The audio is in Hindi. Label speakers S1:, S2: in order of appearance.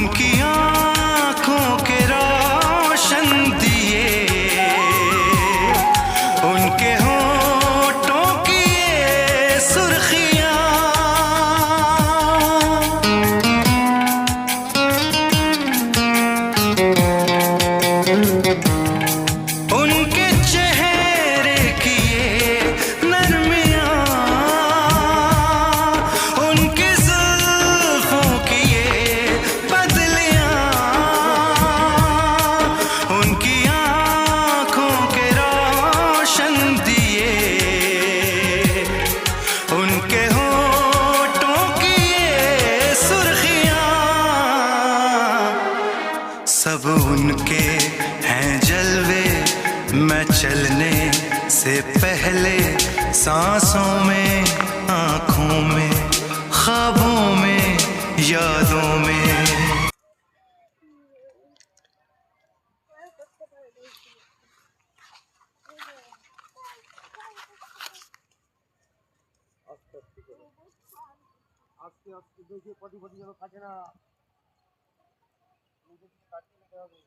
S1: उनकी आंखों के रोशन दिए, उनके होठों की ये सुर्खियां, उनके चेहरे की ये नरमियां, उनकी जुल्फों की ये बदलियां, उनकी आंखों के रोशन दिए, उनके होठों की ये सुर्खियां, सब उनके हैं जलवे। मैं चलने से पहले सांसों में, आंखों में, ख्वाबों में, यादों में।
S2: আস্তে আস্তে দেখে পটি পটি যেন থাকে না, কাটিয়ে নিতে হবে।